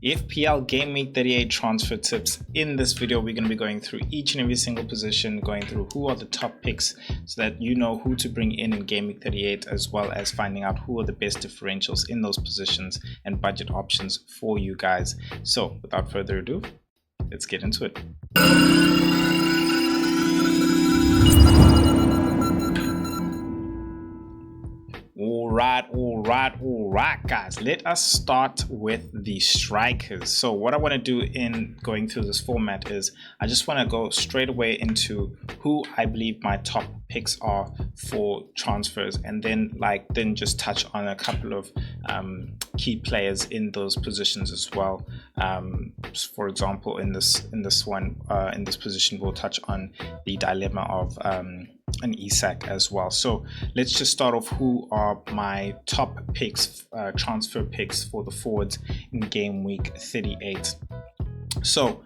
FPL Gameweek 38 transfer tips. In this video, we're going to be going through each and every single position, going through who are the top picks so that you know who to bring in Gameweek 38, as well as finding out who are the best differentials in those positions and budget options for you guys. So without further ado, let's get into it. All right, guys, let us start with the strikers. So what I want to do in going through this format is I just want to go straight away into who I believe my top picks are for transfers, and then just touch on a couple of key players in those positions as well. For example, in this position, we'll touch on the dilemma of an Isak as well. So let's just start off who are my top picks, transfer picks for the forwards in game week 38. So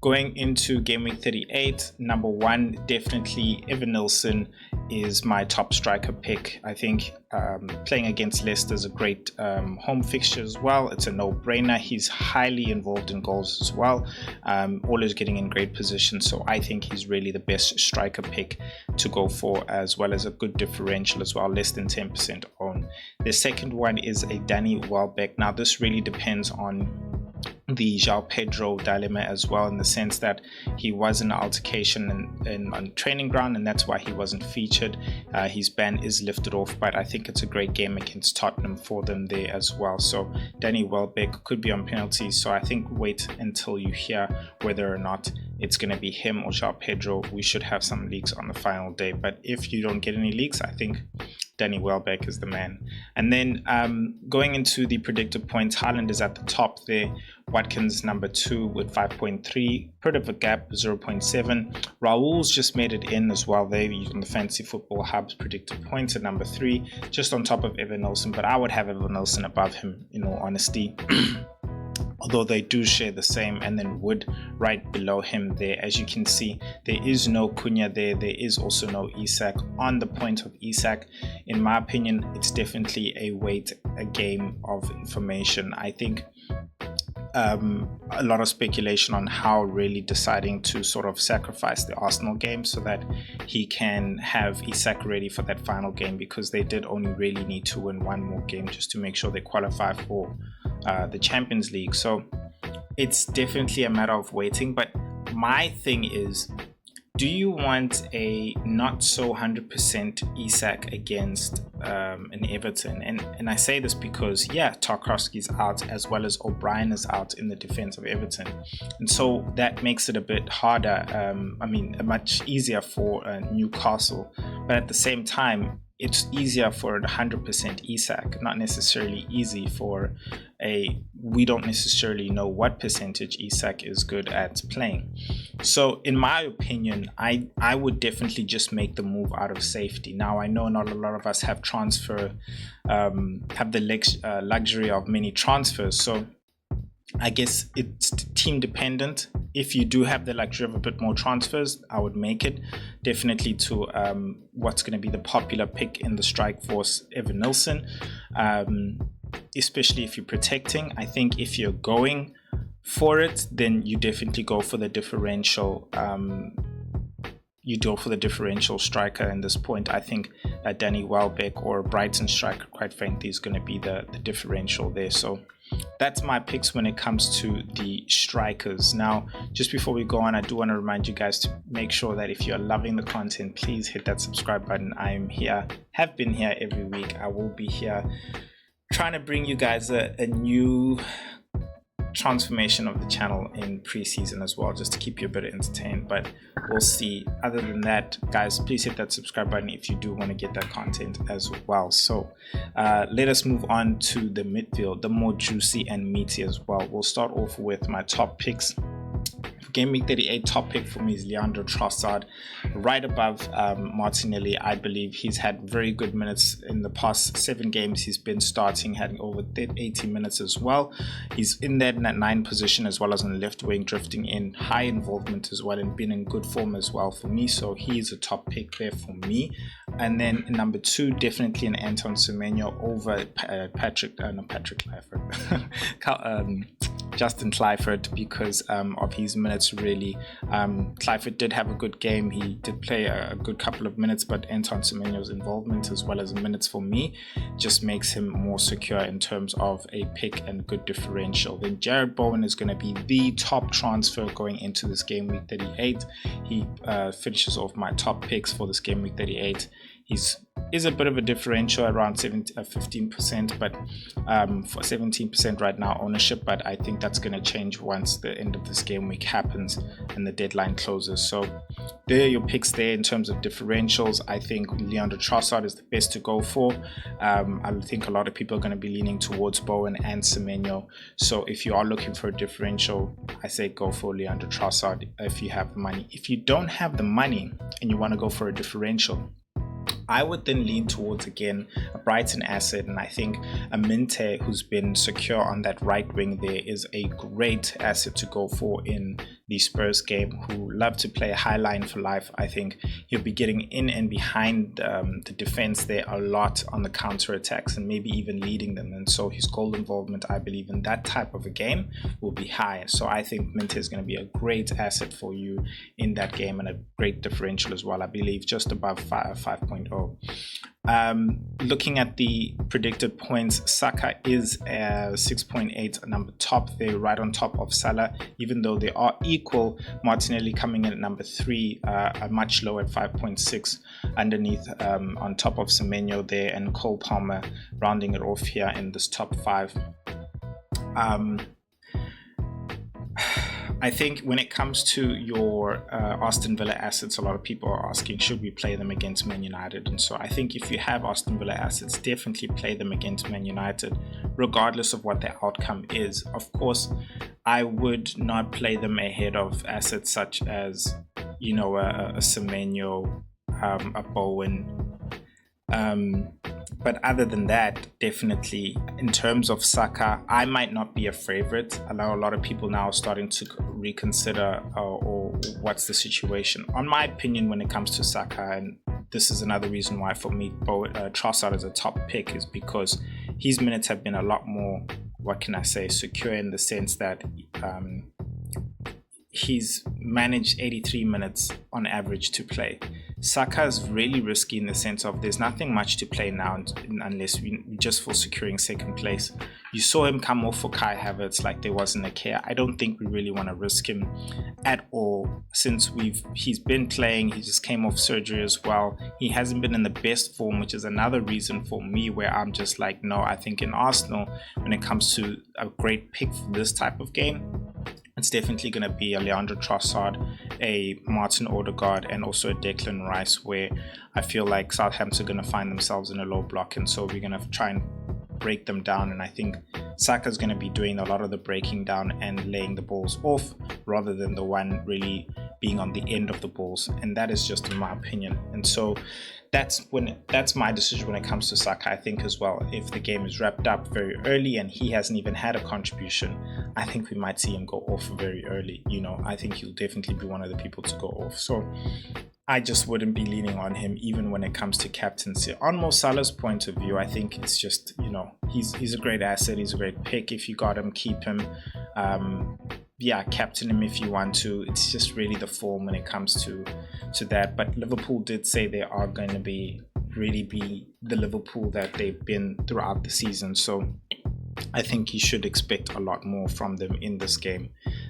going into game week 38, number one, definitely Evanilson is my top striker pick. I think playing against Leicester is a great home fixture as well. It's a no-brainer. He's highly involved in goals as well, always getting in great position. So I think he's really the best striker pick to go for, as well as a good differential as well, less than 10% own. The second one is a Danny Welbeck. Now this really depends on the João Pedro dilemma as well, in the sense that he was in an altercation on training ground, and that's why he wasn't featured. His ban is lifted off, but I think it's a great game against Tottenham for them there as well. So Danny Welbeck could be on penalties, so I think wait until you hear whether or not it's going to be him or João Pedro. We should have some leaks on the final day, but if you don't get any leaks, I think Danny Welbeck is the man. And then going into the predicted points, Haaland is at the top there. Watkins number 2 with 5.3, bit of a gap, 0.7. Raul's just made it in as well there on the Fantasy Football Hub's predicted points at number 3, just on top of Evanilson, but I would have Evanilson above him, in all honesty. Although they do share the same, and then Wood right below him there. As you can see, there is no Cunha there. There is also no Isak. On the point of Isak, in my opinion, it's definitely a game of information. I think a lot of speculation on how really deciding to sort of sacrifice the Arsenal game so that he can have Isak ready for that final game, because they did only really need to win one more game just to make sure they qualify for the Champions League. So it's definitely a matter of waiting. But my thing is, do you want a not so 100% Isak against an Everton? And I say this because, yeah, Tarkowski's out, as well as O'Brien is out in the defense of Everton. And so that makes it a bit harder, much easier for Newcastle. But at the same time, it's easier for a 100% Isak, not necessarily easy for we don't necessarily know what percentage Isak is good at playing. So in my opinion, I would definitely just make the move out of safety. Now I know not a lot of us have the luxury of many transfers, so I guess it's team dependent. If you do have the luxury of a bit more transfers, I would make it definitely to what's going to be the popular pick in the strike force, Evanilson, especially if you're protecting. I think if you're going for it, then you definitely go for the differential. You go for the differential striker. In this point, I think Danny Welbeck or Brighton striker, quite frankly, is going to be the differential there. So that's my picks when it comes to the strikers. Now, just before we go on, I do want to remind you guys to make sure that if you're loving the content, please hit that subscribe button. I am here, have been here every week. I will be here trying to bring you guys a new transformation of the channel in pre-season as well, just to keep you a bit entertained, but we'll see. Other than that, guys, please hit that subscribe button if you do want to get that content as well. So let us move on to the midfield, the more juicy and meaty as well. We'll start off with my top picks Game week 38 top pick for me is Leandro Trossard, right above Martinelli. I believe he's had very good minutes in the past 7 games he's been starting, having over 80 minutes as well. He's in there in that 9 position as well as on the left wing, drifting in, high involvement as well, and been in good form as well for me. So he's a top pick there for me. And then number 2, definitely an Anton Semenyo over Justin Clifford, because of his minutes really. Clifford did have a good game. He did play a good couple of minutes, but Anton Semenyo's involvement as well as minutes for me just makes him more secure in terms of a pick and good differential. Then Jared Bowen is going to be the top transfer going into this game week 38. He finishes off my top picks for this game week 38. Is a bit of a differential around 15%, but for 17% right now ownership, but I think that's going to change once the end of this game week happens and the deadline closes. So there are your picks there in terms of differentials. I think Leandro Trossard is the best to go for. I think a lot of people are going to be leaning towards Bowen and Semenyo. So if you are looking for a differential, I say go for Leandro Trossard if you have the money. If you don't have the money and you want to go for a differential, I would then lean towards, again, a Brighton asset, and I think a Minte, who's been secure on that right wing there, is a great asset to go for in the Spurs game, who love to play a high line for life. I think he'll be getting in and behind the defense there a lot on the counter attacks and maybe even leading them, and so his goal involvement, I believe, in that type of a game will be high. So I think Minte is going to be a great asset for you in that game, and a great differential as well. I believe just above 5.0. Looking at the predicted points, Saka is 6.8 number top. They're right on top of Salah, even though they are equal. Martinelli coming in at number 3, much lower at 5.6 underneath, on top of Semenyo there, and Cole Palmer rounding it off here in this top 5. I think when it comes to your Aston Villa assets, a lot of people are asking, should we play them against Man United? And so I think if you have Aston Villa assets, definitely play them against Man United, regardless of what the outcome is. Of course, I would not play them ahead of assets such as, you know, a Semenyo, a Bowen. But other than that, definitely in terms of Saka, I might not be a favorite. I know a lot of people now are starting to reconsider or what's the situation. On my opinion, when it comes to Saka, and this is another reason why for me Trossard is a top pick, is because his minutes have been a lot more, what can I say, secure, in the sense that he's managed 83 minutes on average to play. Saka is really risky in the sense of there's nothing much to play now unless just for securing second place. You saw him come off for Kai Havertz like there wasn't a care. I don't think we really want to risk him at all since he's been playing. He just came off surgery as well. He hasn't been in the best form, which is another reason for me where I'm just like, no, I think in Arsenal, when it comes to a great pick for this type of game, it's definitely going to be a Leandro Trossard, a Martin Odegaard, and also a Declan Rice, where I feel like Southampton are going to find themselves in a low block, and so we're going to try and break them down. And I think Saka's going to be doing a lot of the breaking down and laying the balls off, rather than the one really being on the end of the balls, and that is just in my opinion. And so that's my decision when it comes to Saka. I think as well, if the game is wrapped up very early and he hasn't even had a contribution, I think we might see him go off very early. You know, I think he'll definitely be one of the people to go off. So I just wouldn't be leaning on him even when it comes to captaincy. On Mo Salah's point of view, I think it's just, you know, he's a great asset. He's a great pick. If you got him, keep him. Yeah, captain him if you want to. It's just really the form when it comes to that. But Liverpool did say they are going to really be the Liverpool that they've been throughout the season. So I think you should expect a lot more from them in this game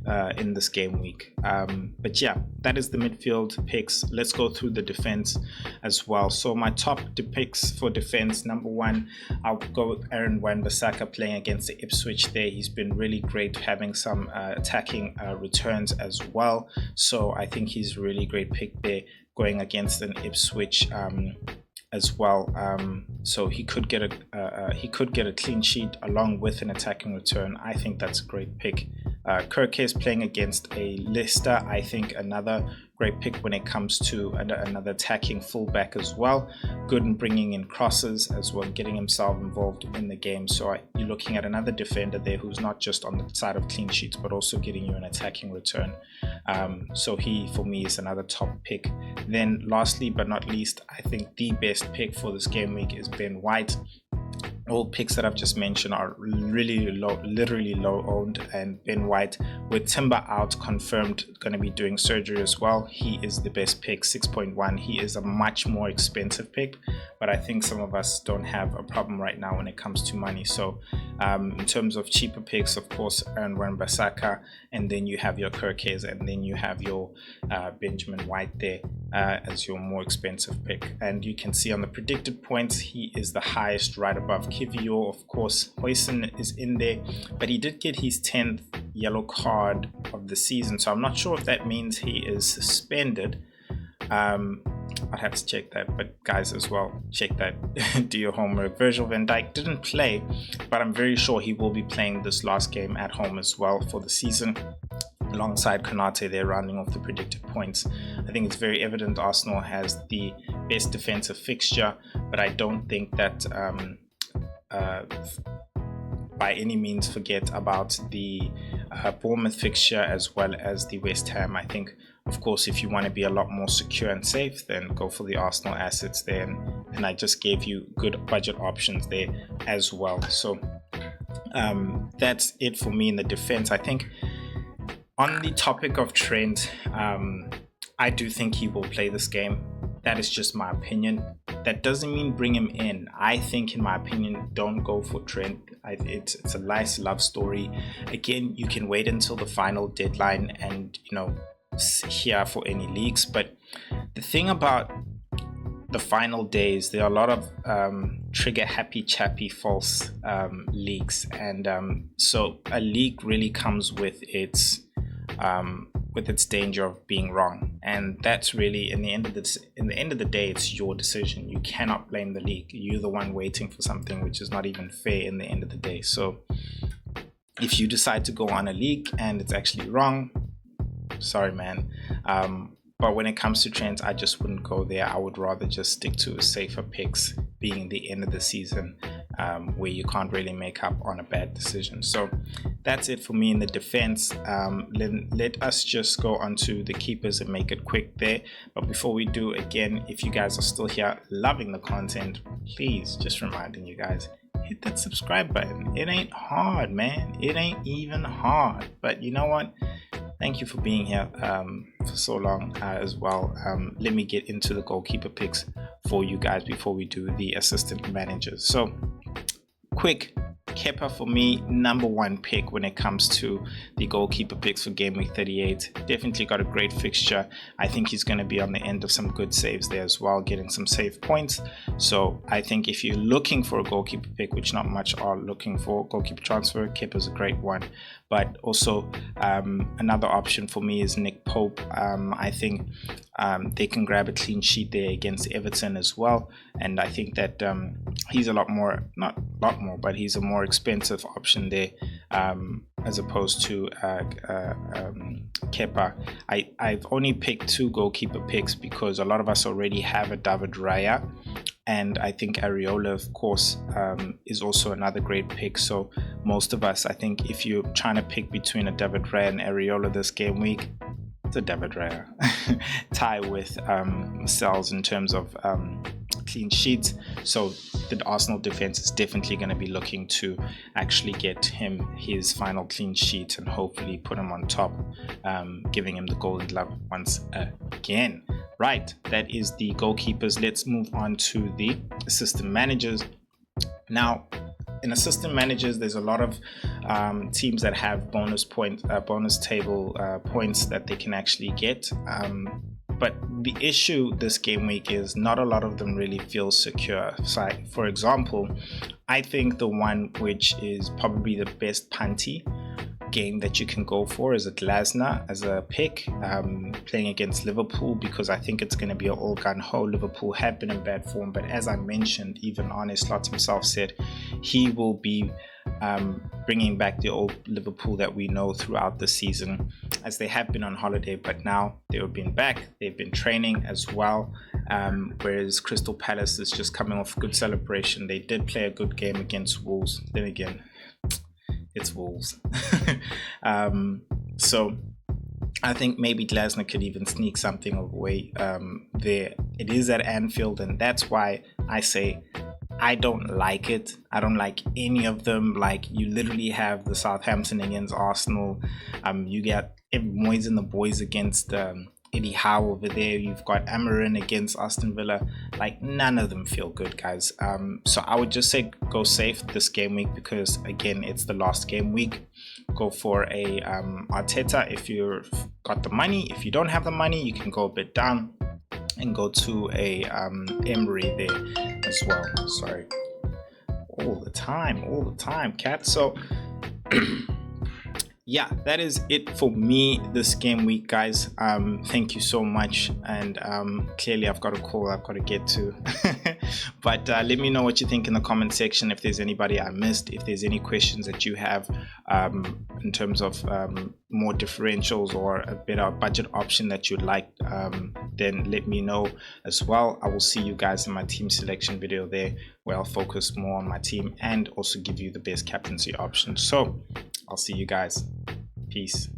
week. But yeah, that is the midfield picks. Let's go through the defense as well. So my top picks for defense: number 1, I'll go with Aaron Wan-Bissaka playing against the Ipswich there. He's been really great, having some attacking returns as well. So I think he's a really great pick there, going against an Ipswich as well. So he could get a clean sheet along with an attacking return. I think that's a great pick Kirk is playing against a Leicester. I think another great pick when it comes to another attacking fullback as well. Good in bringing in crosses as well, getting himself involved in the game. So you're looking at another defender there who's not just on the side of clean sheets, but also getting you an attacking return. So he, for me, is another top pick. Then lastly but not least, I think the best pick for this game week is Ben White. All picks that I've just mentioned are really low, literally low owned, and Ben White, with Timber out, confirmed going to be doing surgery as well, he is the best pick, 6.1. He is a much more expensive pick, but I think some of us don't have a problem right now when it comes to money. So in terms of cheaper picks, of course, Wan-Bissaka, and then you have your Kirkes, and then you have your Benjamin White there as your more expensive pick. And you can see on the predicted points, he is the highest, right above Kivior. Of course, Hoyson is in there, but he did get his 10th yellow card of the season, so I'm not sure if that means he is suspended. I'd have to check that, but guys, as well, check that. Do your homework. Virgil van Dijk didn't play, but I'm very sure he will be playing this last game at home as well for the season, alongside Konate there, rounding off the predicted points. I think it's very evident Arsenal has the best defensive fixture, but I don't think that by any means forget about the Bournemouth fixture as well as the West Ham. I think, of course, if you want to be a lot more secure and safe, then go for the Arsenal assets there, and I just gave you good budget options there as well. So that's it for me in the defense. I think on the topic of Trent, I do think he will play this game. That is just my opinion. That doesn't mean bring him in. I think, in my opinion, don't go for Trent. It's a nice love story. Again, you can wait until the final deadline and, here for any leaks. But the thing about the final days, there are a lot of trigger happy chappy false leaks, and so a leak really comes with its danger of being wrong, and that's really in the end of the day, it's your decision. You cannot blame the leak. You're the one waiting for something which is not even fair in the end of the day. So if you decide to go on a leak and it's actually wrong, sorry man, but when it comes to Trent, I just wouldn't go there. I would rather just stick to safer picks, being the end of the season, where you can't really make up on a bad decision. So that's it for me in the defense. Let us just go on to the keepers and make it quick there. But before we do, again, if you guys are still here loving the content, please, just reminding you guys, hit that subscribe button. It ain't hard, man. It ain't even hard. But you know what? Thank you for being here for so long as well. Let me get into the goalkeeper picks for you guys before we do the assistant managers. So quick, Kepa for me, number one pick when it comes to the goalkeeper picks for Game Week 38. Definitely got a great fixture. I think he's going to be on the end of some good saves there as well, getting some save points. So I think if you're looking for a goalkeeper pick, which not much are looking for, goalkeeper transfer, Kepa's a great one. But also another option for me is Nick Pope. I think they can grab a clean sheet there against Everton as well. And I think that he's a lot more, not a lot more, but he's a more expensive option there as opposed to Kepa. I've only picked two goalkeeper picks because a lot of us already have a David Raya. And I think Areola, of course, is also another great pick. So most of us, I think, if you're trying to pick between a David Raya and Areola this game week, it's a David Raya tie with Sells in terms of clean sheets. So the Arsenal defense is definitely going to be looking to actually get him his final clean sheet and hopefully put him on top, giving him the golden glove once again. Right, that is the goalkeepers. Let's move on to the assistant managers. Now, in assistant managers, there's a lot of teams that have bonus table points that they can actually get. But the issue this game week is not a lot of them really feel secure. So, for example, I think the one which is probably the best punty game that you can go for is at Glasner as a pick, playing against Liverpool, because I think it's going to be an all gun ho. Liverpool have been in bad form, but as I mentioned, even Arne Slot himself said he will be bringing back the old Liverpool that we know throughout the season, as they have been on holiday, but now they've been back, they've been training as well, whereas Crystal Palace is just coming off a good celebration. They did play a good game against Wolves, then again, it's Wolves. So I think maybe Glasner could even sneak something away there. It is at Anfield, and that's why I say I don't like it. I don't like any of them. Like, you literally have the Southampton against Arsenal. You got Moyes and the boys against Eddie Howe over there. You've got Amarin against Aston Villa. Like, none of them feel good, guys. So I would just say go safe this game week, because again, it's the last game week. Go for a Arteta if you've got the money. If you don't have the money, you can go a bit down and go to a Emery there as well. Sorry, all the time, cat. So yeah, that is it for me this game week, guys. Thank you so much, and clearly I've got a call I've got to get to. But let me know what you think in the comment section, if there's anybody I missed, if there's any questions that you have in terms of more differentials or a better budget option that you'd like, then let me know as well. I will see you guys in my team selection video there, where I'll focus more on my team and also give you the best captaincy option. So I'll see you guys. Peace.